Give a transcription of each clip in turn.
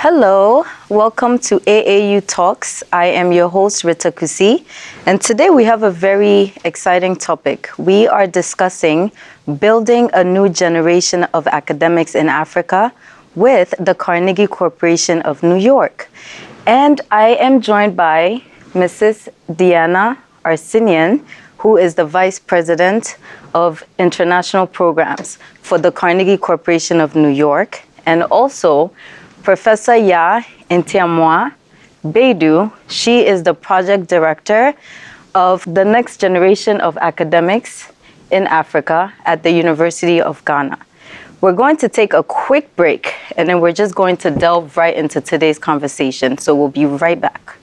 Hello, welcome to AAU Talks. I am your host, Rita Kusi, and today we have a very exciting topic. We are discussing building a new generation of academics in Africa with the Carnegie Corporation of New York. And I am joined by Mrs. Deana Arsenian, who is the Vice President of International Programs for the Carnegie Corporation of New York, and also Professor Ntiamoa-Baidu. She is the Project Director of the Next Generation of Academics in Africa at the University of Ghana. We're going to take a quick break, and then we're just going to delve right into today's conversation. So we'll be right back.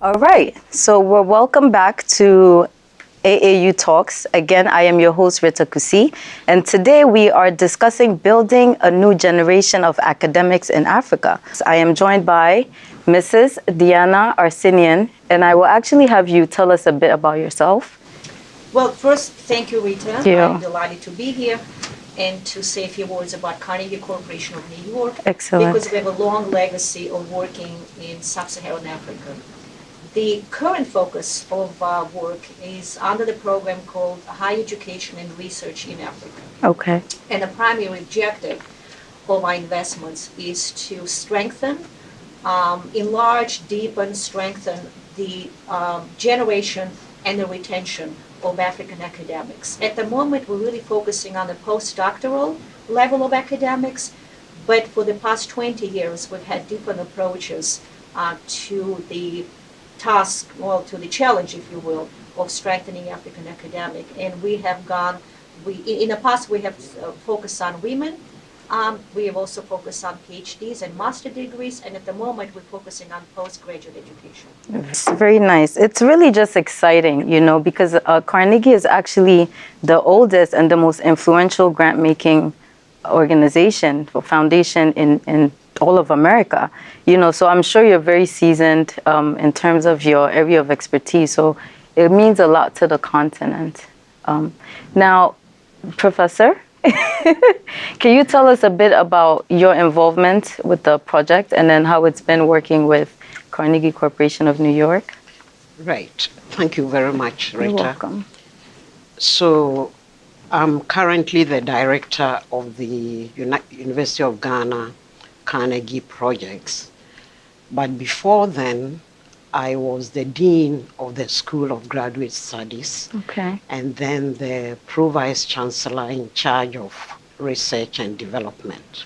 All right, so we're welcome back to AAU Talks. Again, I am your host, Rita Kusi, and today we are discussing building a new generation of academics in Africa. I am joined by Mrs. Deana Arsenian, and I will actually have you tell us a bit about yourself. Well, first, thank you, Rita. Thank you. I'm delighted to be here and to say a few words about Carnegie Corporation of New York. Excellent. Because we have a long legacy of working in sub-Saharan Africa. The current focus of our work is under the program called Higher Education and Research in Africa. Okay. And the primary objective of our investments is to strengthen, enlarge, deepen, strengthen the generation and the retention of African academics. At the moment, we're really focusing on the postdoctoral level of academics, but for the past 20 years, we've had different approaches to the task, well, to the challenge, if you will, of strengthening African academic. And we have in the past, we have focused on women. We have also focused on PhDs and master degrees, and at the moment, we're focusing on postgraduate education. It's very nice. It's really just exciting, because Carnegie is actually the oldest and the most influential grant-making organization or foundation in all of America, so I'm sure you're very seasoned in terms of your area of expertise. So it means a lot to the continent. Now, Professor, can you tell us a bit about your involvement with the project and then how it's been working with Carnegie Corporation of New York? Right. Thank you very much, Rita. You're welcome. So I'm currently the director of the University of Ghana Carnegie projects. But before then, I was the dean of the School of Graduate Studies. Okay. And then the pro-vice chancellor in charge of research and development.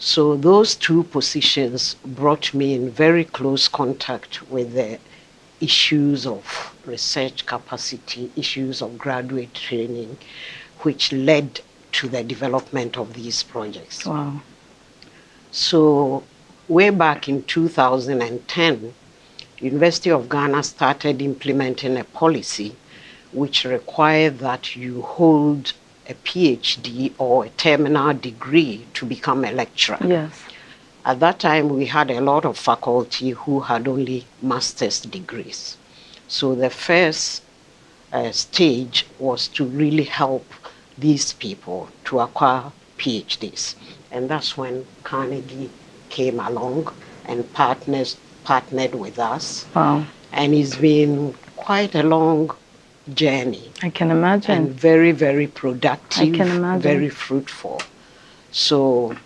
So those two positions brought me in very close contact with the issues of research capacity, issues of graduate training, which led to the development of these projects. Wow. So way back in 2010, University of Ghana started implementing a policy which required that you hold a PhD or a terminal degree to become a lecturer. Yes. At that time, we had a lot of faculty who had only master's degrees. So the first stage was to really help these people to acquire PhDs. And that's when Carnegie came along and partnered with us. Wow. And it's been quite a long journey. I can imagine. And very, very productive, I can imagine. very fruitful. So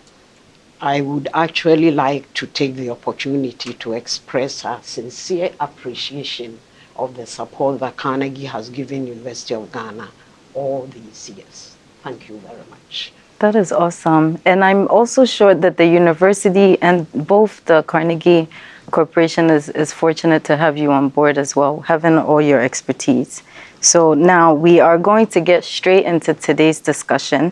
I would actually like to take the opportunity to express our sincere appreciation of the support that Carnegie has given University of Ghana all these years. Thank you very much. That is awesome. And I'm also sure that the university and both the Carnegie Corporation is fortunate to have you on board as well, having all your expertise. So now we are going to get straight into today's discussion,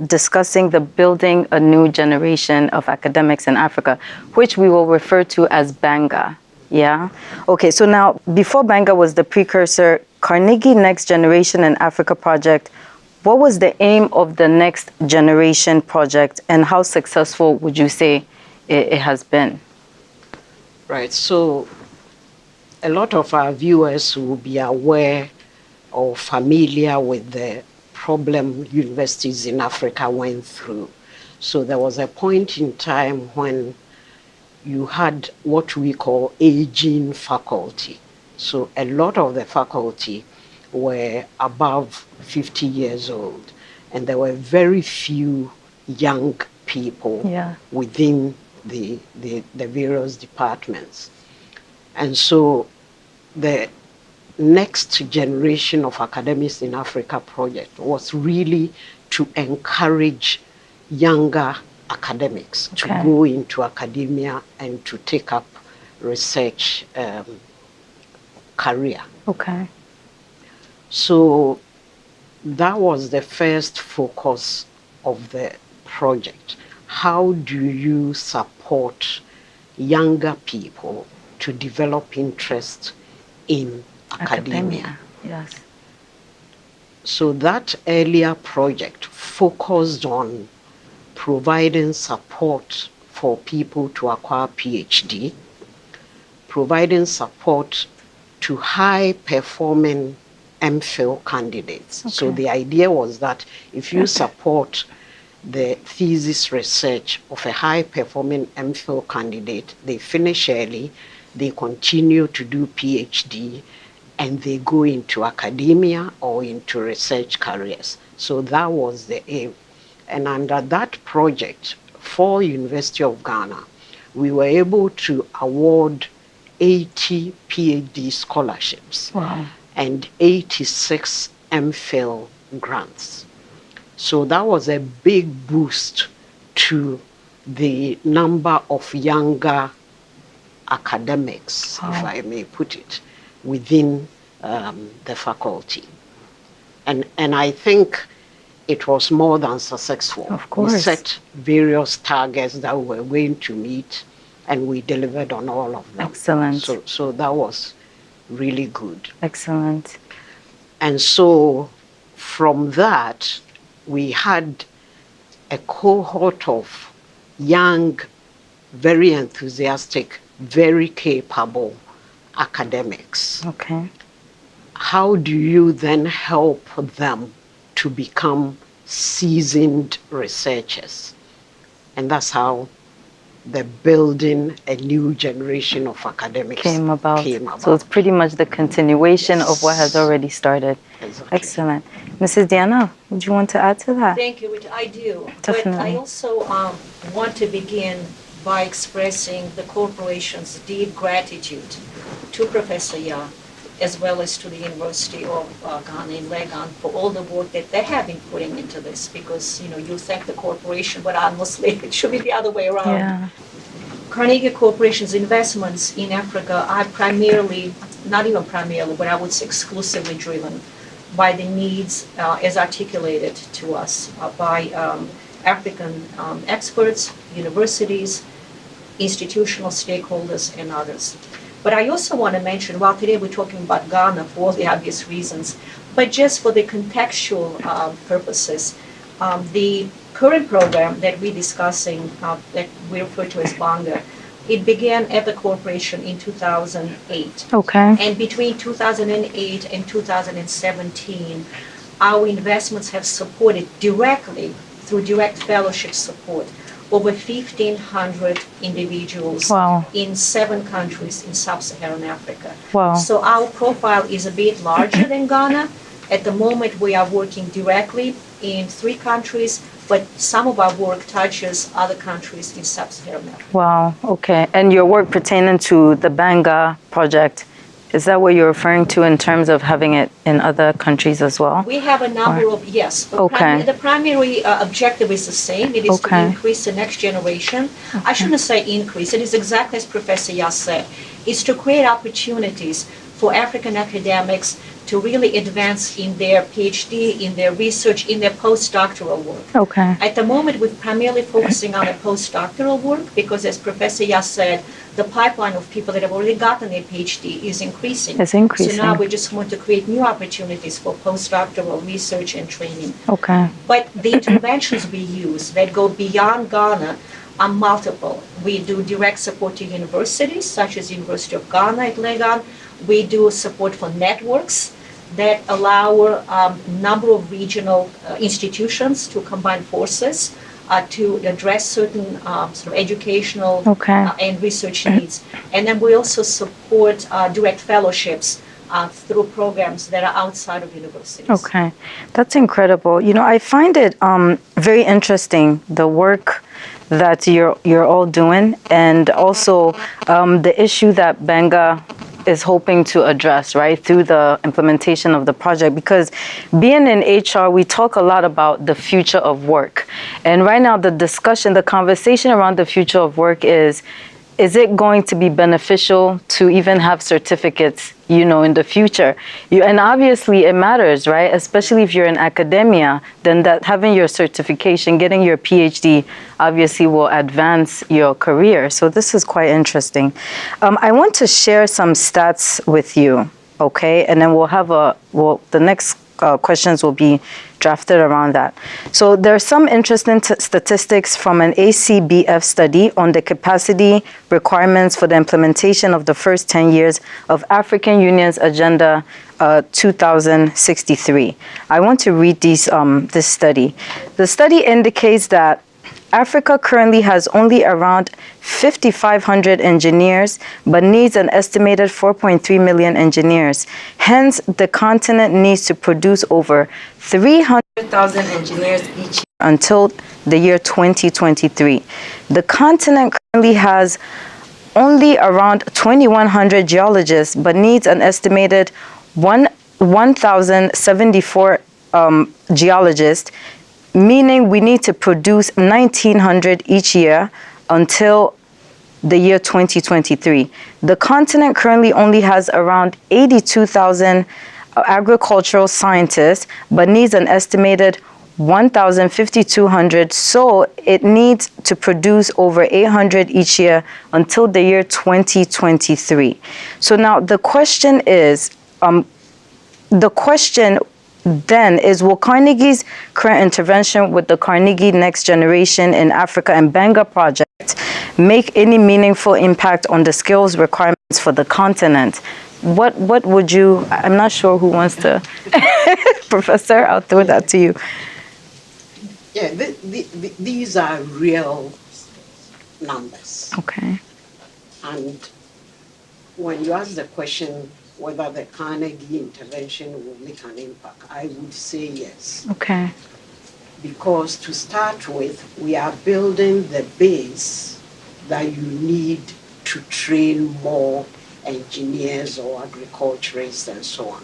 discussing the building a new generation of academics in Africa, which we will refer to as BaNGA. Yeah? Okay, so now before BaNGA was the precursor, Carnegie Next Generation in Africa project, what was the aim of the Next Generation project and how successful would you say it has been? Right, so a lot of our viewers will be aware or familiar with the problem universities in Africa went through. So there was a point in time when you had what we call aging faculty. So a lot of the faculty were above 50 years old, and there were very few young people within the various departments. And so the Next Generation of Academics in Africa project was really to encourage younger academics to go into academia and to take up research career. Okay. So that was the first focus of the project. How do you support younger people to develop interest in academia? Yes. So that earlier project focused on providing support for people to acquire PhD, providing support to high-performing MPhil candidates. Okay. So the idea was that if you support the thesis research of a high-performing MPhil candidate, they finish early, they continue to do PhD, and they go into academia or into research careers. So that was the aim. And under that project, for University of Ghana, we were able to award 80 PhD scholarships. Wow. And 86 MPhil grants. So that was a big boost to the number of younger academics, if I may put it, within the faculty. And I think it was more than successful. Of course. We set various targets that we were going to meet, and we delivered on all of them. Excellent. So that was really good. Excellent. And so from that, we had a cohort of young, very enthusiastic, very capable academics. Okay. How do you then help them to become seasoned researchers? And that's how the building a new generation of academics came about. So it's pretty much the continuation of what has already started. Exactly. Excellent. Mrs. Deana, would you want to add to that? Thank you, Rita. I do. Definitely. But I also want to begin by expressing the corporation's deep gratitude to Professor Ya as well as to the University of Ghana in Legon for all the work that they have been putting into this, because, you know, you thank the corporation, but honestly, it should be the other way around. Yeah. Carnegie Corporation's investments in Africa are primarily, not even primarily, but I would say exclusively driven by the needs as articulated to us by African experts, universities, institutional stakeholders, and others. But I also want to mention, while today we're talking about Ghana for all the obvious reasons, but just for the contextual purposes, the current program that we're discussing, that we refer to as BaNGA, it began at the corporation in 2008. Okay. And between 2008 and 2017, our investments have supported directly, through direct fellowship support, over 1,500 individuals Wow. in 7 countries in sub-Saharan Africa. Wow. So our profile is a bit larger than Ghana. At the moment, we are working directly in 3 countries, but some of our work touches other countries in sub-Saharan Africa. Wow. Okay. And your work pertaining to the BaNGA project, is that what you're referring to in terms of having it in other countries as well? We have a number of, yes. But Okay. the primary objective is the same. It is to Okay. increase the next generation. I shouldn't say increase. It is exactly as Professor Yas said. It's to create opportunities for African academics to really advance in their PhD, in their research, in their postdoctoral work. Okay. At the moment, we're primarily focusing on the postdoctoral work because, as Professor Yas said, the pipeline of people that have already gotten their PhD is increasing. It's increasing. So now we just want to create new opportunities for postdoctoral research and training. Okay. But the interventions we use that go beyond Ghana are multiple. We do direct support to universities, such as University of Ghana at Legon. We do support for networks that allow a number of regional institutions to combine forces to address certain sort of educational and research needs. And then we also support direct fellowships through programs that are outside of universities. Okay, that's incredible. You know, I find it very interesting, the work that you're all doing, and also the issue that BaNGA is hoping to address, right, through the implementation of the project. Because being in HR, we talk a lot about the future of work. And right now, the discussion, the conversation around the future of work is it going to be beneficial to even have certificates, you know, in the future? And obviously it matters, right? Especially if you're in academia, then that having your certification, getting your PhD, obviously will advance your career. So this is quite interesting. I want to share some stats with you, okay? And then we'll have the next questions will be drafted around that. So there are some interesting statistics from an ACBF study on the capacity requirements for the implementation of the first 10 years of African Union's Agenda 2063. I want to read this study. The study indicates that Africa currently has only around 5,500 engineers, but needs an estimated 4.3 million engineers. Hence, the continent needs to produce over 300,000 engineers each year until the year 2023. The continent currently has only around 2,100 geologists, but needs an estimated 1,074 geologists, meaning we need to produce 1,900 each year until the year 2023. The continent currently only has around 82,000 agricultural scientists, but needs an estimated 1,500, so it needs to produce over 800 each year until the year 2023. So now the question is, then is, will Carnegie's current intervention with the Carnegie Next Generation in Africa and BaNGA project make any meaningful impact on the skills requirements for the continent? What would you, I'm not sure who wants to, Professor, I'll throw that to you. Yeah, these are real numbers. Okay. And when you ask the question whether the Carnegie intervention will make an impact, I would say yes. Okay. Because to start with, we are building the base that you need to train more engineers or agriculturists and so on.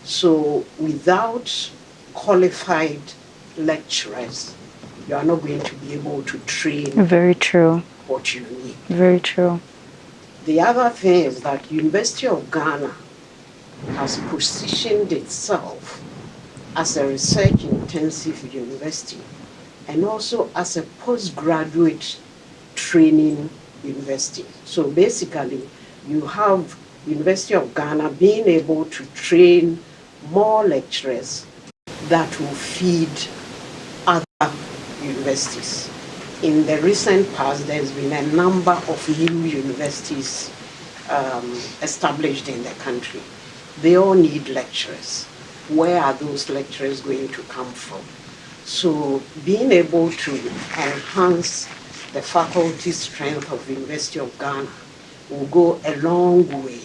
So without qualified lecturers, you are not going to be able to train Very true. what you need. Very true. The other thing is that University of Ghana has positioned itself as a research-intensive university and also as a postgraduate training university. So basically, you have University of Ghana being able to train more lecturers that will feed other universities. In the recent past, there's been a number of new universities established in the country. They all need lecturers. Where are those lecturers going to come from? So being able to enhance the faculty strength of University of Ghana will go a long way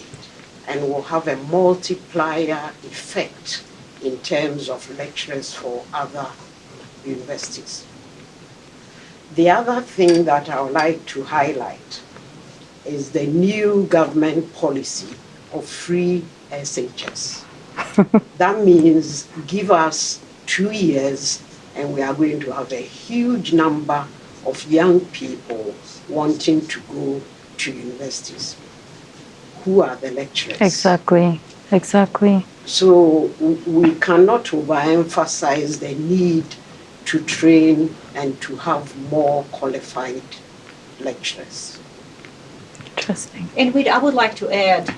and will have a multiplier effect in terms of lecturers for other universities. The other thing that I would like to highlight is the new government policy of free SHS. That means give us 2 years and we are going to have a huge number of young people wanting to go to universities. Who are the lecturers? Exactly. Exactly. So we cannot overemphasize the need to train and to have more qualified lecturers. Interesting. And I would like to add,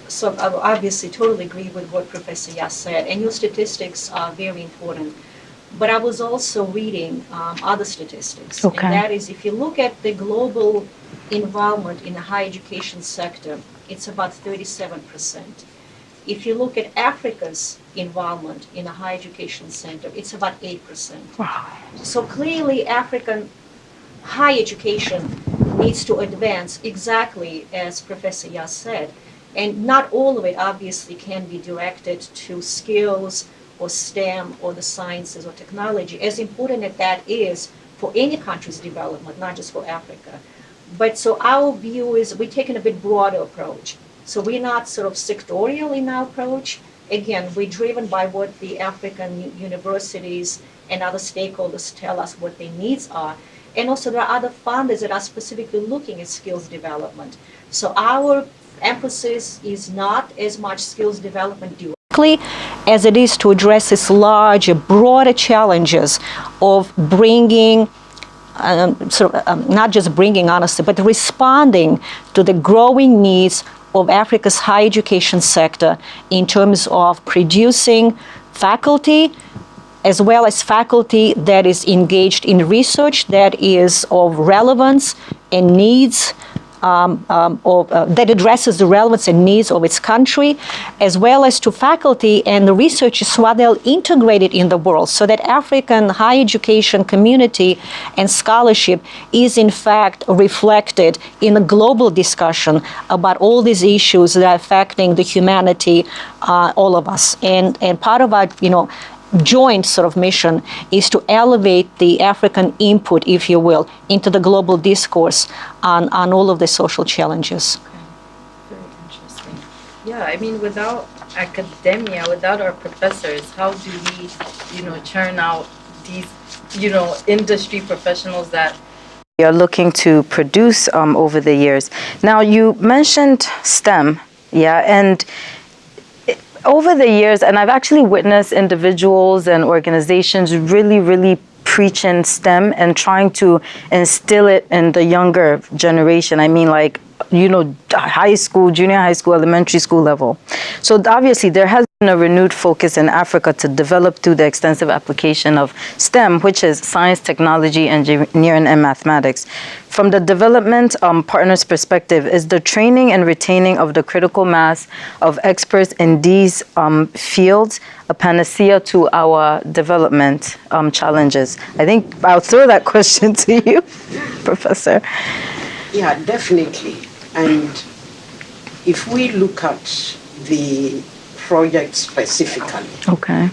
so I obviously totally agree with what Professor Yas said, and your statistics are very important. But I was also reading other statistics. Okay. And that is, if you look at the global involvement in the higher education sector, it's about 37%. If you look at Africa's involvement in the higher education center, it's about 8%. Wow. So clearly, African higher education needs to advance exactly as Professor Yas said. And not all of it obviously can be directed to skills or STEM or the sciences or technology, as important as that is for any country's development, not just for Africa. But so our view is we're taking a bit broader approach. So we're not sort of sectorial in our approach. Again, we're driven by what the African universities and other stakeholders tell us what their needs are. And also there are other funders that are specifically looking at skills development. So our emphasis is not as much skills development directly as it is to address these larger, broader challenges of bringing not just bringing honesty, but responding to the growing needs of Africa's higher education sector in terms of producing faculty, as well as faculty that is engaged in research that is of relevance and needs, that addresses the relevance and needs of its country, as well as to faculty and the researchers who are well integrated in the world, so that African higher education community and scholarship is in fact reflected in a global discussion about all these issues that are affecting the humanity, all of us. And part of our, joint sort of mission is to elevate the African input, if you will, into the global discourse on all of the social challenges. Okay. Very interesting. Yeah, I mean, without academia, without our professors, how do we, churn out these, industry professionals that we are looking to produce over the years? Now, you mentioned STEM, and over the years, and I've actually witnessed individuals and organizations really, really preaching STEM and trying to instill it in the younger generation. I mean, like, high school, junior high school, elementary school level. So obviously there has been a renewed focus in Africa to develop through the extensive application of STEM, which is science, technology, engineering, and mathematics. From the development partner's perspective, is the training and retaining of the critical mass of experts in these fields a panacea to our development challenges? I think I'll throw that question to you, Professor. Yeah, definitely. And if we look at the project specifically, okay,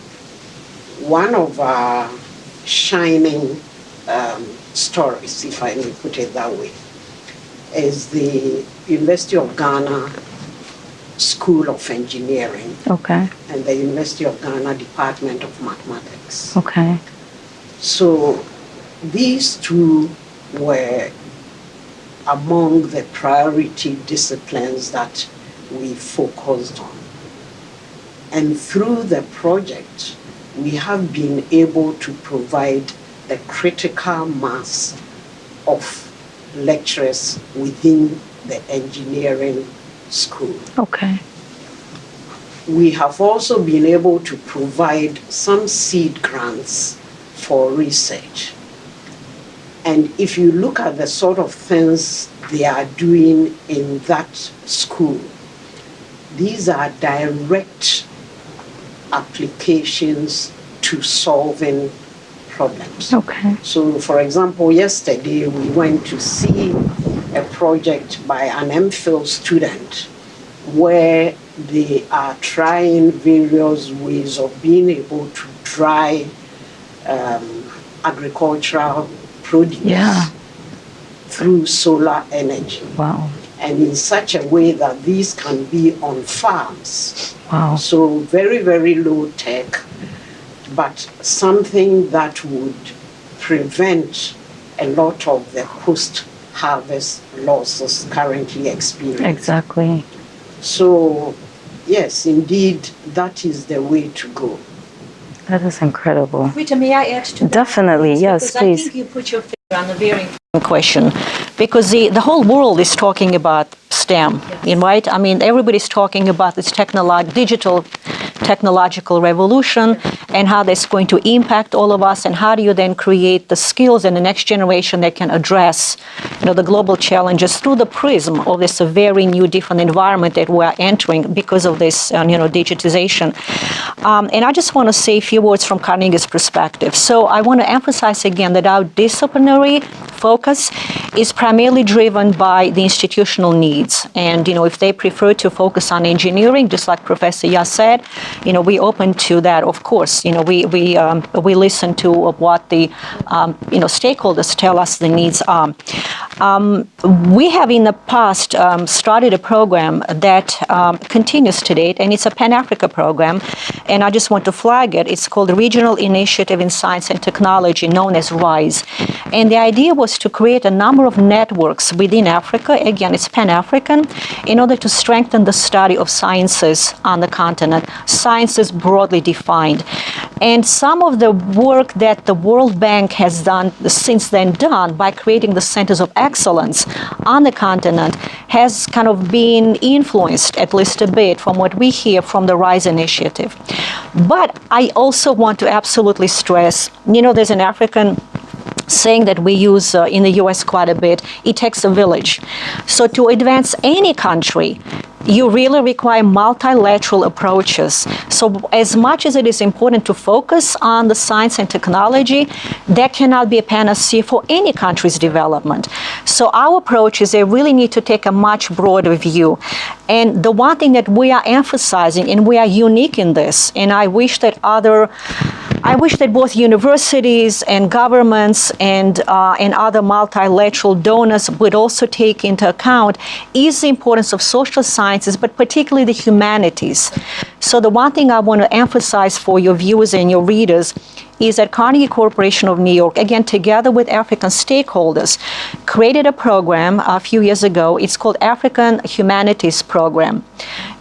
one of our shining stories, if I may put it that way, is the University of Ghana School of Engineering. Okay. And the University of Ghana Department of Mathematics. Okay. So these two were among the priority disciplines that we focused on. And through the project, we have been able to provide the critical mass of lecturers within the engineering school. Okay. We have also been able to provide some seed grants for research. And if you look at the sort of things they are doing in that school, these are direct applications to solving problems. Okay. So, for example, yesterday we went to see a project by an MPhil student where they are trying various ways of being able to dry agricultural produce through solar energy. Wow. And in such a way that these can be on farms. Wow. So very, very low tech, but something that would prevent a lot of the post-harvest losses currently experienced. Exactly. So, yes, indeed, that is the way to go. That is incredible. Rita, may I add to that? Definitely, yes, Because please. I think you put your finger on a very important question, because the whole world is talking about STEM, right? I mean, everybody's talking about this digital technological revolution and how that's going to impact all of us, and how do you then create the skills in the next generation that can address, the global challenges through the prism of this very new, different environment that we're entering because of this, digitization. And I just want to say a few words from Carnegie's perspective. So I want to emphasize again that our disciplinary focus is primarily driven by the institutional needs. And, if they prefer to focus on engineering, just like Professor Yas said, we open to that, of course. We listen to what the, stakeholders tell us the needs are. We have in the past started a program that continues to date, and it's a Pan-Africa program, and I just want to flag it. It's called the Regional Initiative in Science and Technology, known as RISE. And the idea was to create a number of networks within Africa, again, it's Pan-African, in order to strengthen the study of sciences on the continent, sciences broadly defined. And some of the work that the World Bank has done since then by creating the centers of excellence on the continent has kind of been influenced, at least a bit, from what we hear from the RISE initiative. But I also want to absolutely stress, there's an African saying that we use in the US quite a bit: it takes a village. So to advance any country, you really require multilateral approaches. So as much as it is important to focus on the science and technology, that cannot be a panacea for any country's development. So our approach is they really need to take a much broader view. And the one thing that we are emphasizing, and we are unique in this, and I wish that both universities and governments and other multilateral donors would also take into account, is the importance of social sciences, but particularly the humanities. So the one thing I want to emphasize for your viewers and your readers is that Carnegie Corporation of New York, again, together with African stakeholders, created a program a few years ago. It's called African Humanities Program,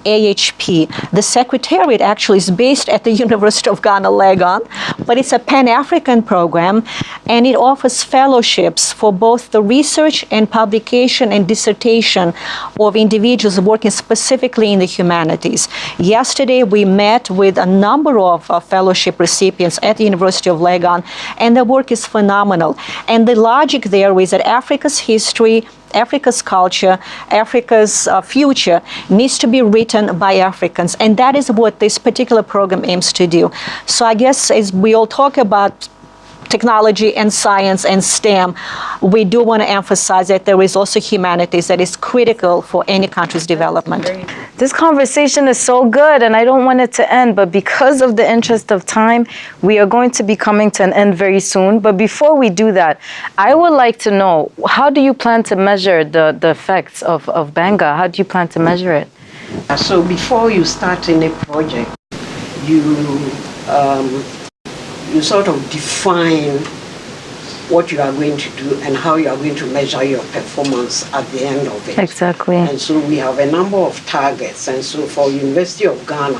AHP. The secretariat actually is based at the University of Ghana, Legon, but it's a Pan-African program, and it offers fellowships for both the research and publication and dissertation of individuals working specifically in the humanities. Yesterday, we met with a number of fellowship recipients at the University of Legon, and the work is phenomenal. And the logic there is that Africa's history, Africa's culture, Africa's future needs to be written by Africans. And that is what this particular program aims to do. So I guess as we all talk about technology and science and STEM, we do want to emphasize that there is also humanities that is critical for any country's development. This conversation is so good, and I don't want it to end, but because of the interest of time, we are going to be coming to an end very soon. But before we do that, I would like to know, how do you plan to measure the effects of BaNGA? How do you plan to measure it? So before you start any project, you sort of define what you are going to do and how you are going to measure your performance at the end of it. Exactly. And so we have a number of targets. And so for University of Ghana,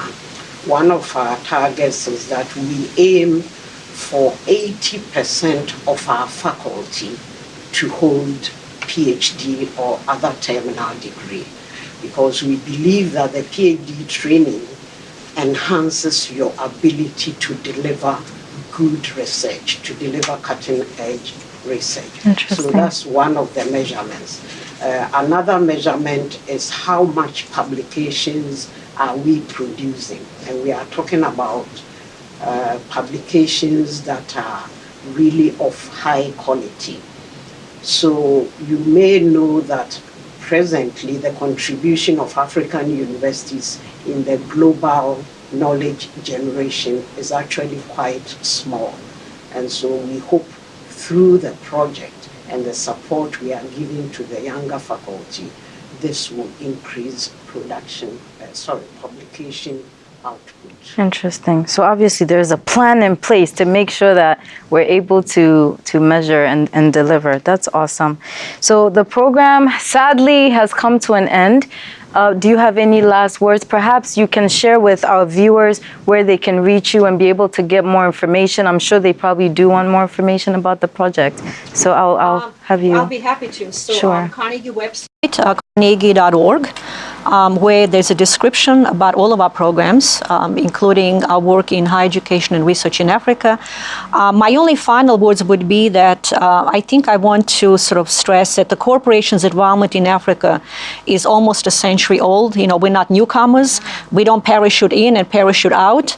one of our targets is that we aim for 80% of our faculty to hold PhD or other terminal degree, because we believe that the PhD training enhances your ability to deliver good research, to deliver cutting-edge research. So that's one of the measurements. Another measurement is how much publications are we producing, and we are talking about publications that are really of high quality. So you may know that presently the contribution of African universities in the global knowledge generation is actually quite small. And so we hope through the project and the support we are giving to the younger faculty, this will increase publication output. Interesting. So obviously there's a plan in place to make sure that we're able to measure and deliver. That's awesome. So the program sadly has come to an end. Do you have any last words? Perhaps you can share with our viewers where they can reach you and be able to get more information. I'm sure they probably do want more information about the project. So I'll have you. I'll be happy to. So sure. Carnegie website. Carnegie.org, where there's a description about all of our programs, including our work in higher education and research in Africa. My only final words would be that I think I want to sort of stress that the corporation's involvement in Africa is almost a century old. You know, we're not newcomers. We don't parachute in and parachute out.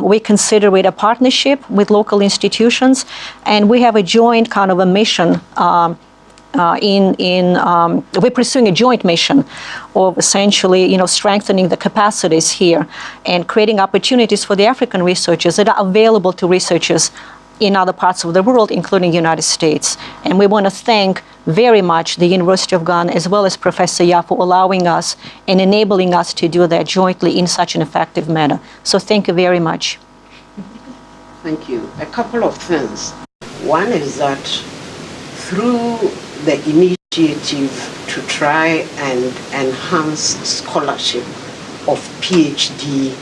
We consider it a partnership with local institutions, and we have a joint kind of a mission. We're pursuing a joint mission of essentially, strengthening the capacities here and creating opportunities for the African researchers that are available to researchers in other parts of the world, including the United States. And we want to thank very much the University of Ghana as well as Professor Ya for allowing us and enabling us to do that jointly in such an effective manner. So thank you very much. Thank you. A couple of things. One is that through the initiative to try and enhance scholarship of PhD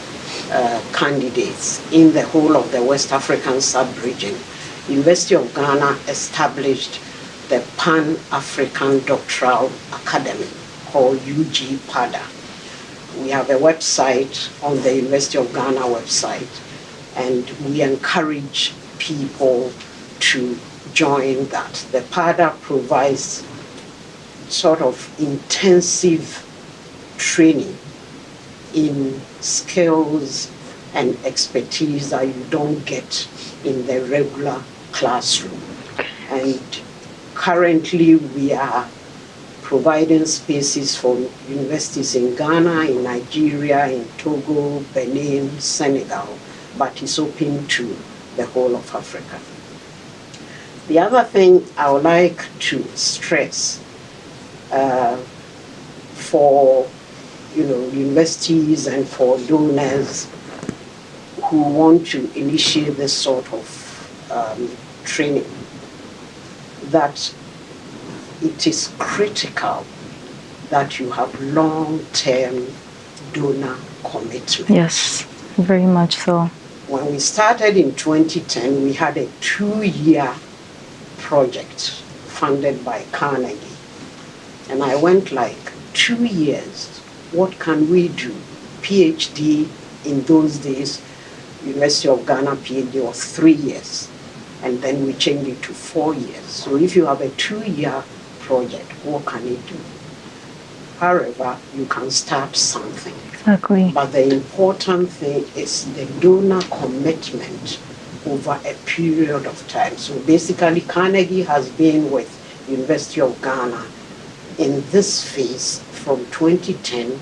candidates in the whole of the West African sub-region, University of Ghana established the Pan-African Doctoral Academy called UG-PADA. We have a website on the University of Ghana website, and we encourage people to join that. The PADA provides sort of intensive training in skills and expertise that you don't get in the regular classroom. And currently we are providing spaces for universities in Ghana, in Nigeria, in Togo, Benin, Senegal, but it's open to the whole of Africa. The other thing I would like to stress for universities and for donors who want to initiate this sort of training, that it is critical that you have long-term donor commitment. Yes, very much so. When we started in 2010, we had a 2-year project funded by Carnegie. And I went like, 2 years, what can we do? PhD in those days, University of Ghana PhD was 3 years. And then we changed it to 4 years. So if you have a 2-year project, what can you do? However, you can start something. Exactly. But the important thing is the donor commitment over a period of time. So basically, Carnegie has been with University of Ghana in this phase from 2010,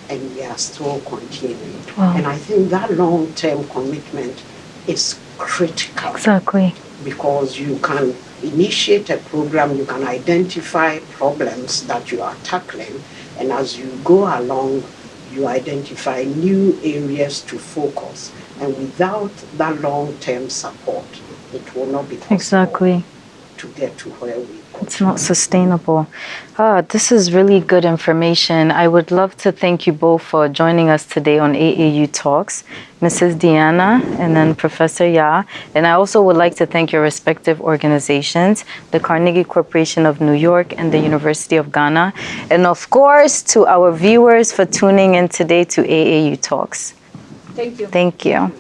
and we are still continuing. Wow. And I think that long-term commitment is critical. Exactly. Because you can initiate a program, you can identify problems that you are tackling, and as you go along, you identify new areas to focus. And without that long-term support, it will not be possible Exactly. to get to where we go. It's not sustainable. This is really good information. I would love to thank you both for joining us today on AAU Talks, Mrs. Deana and then Professor Ya. And I also would like to thank your respective organizations, the Carnegie Corporation of New York and the University of Ghana. And of course, to our viewers for tuning in today to AAU Talks. Thank you. Thank you.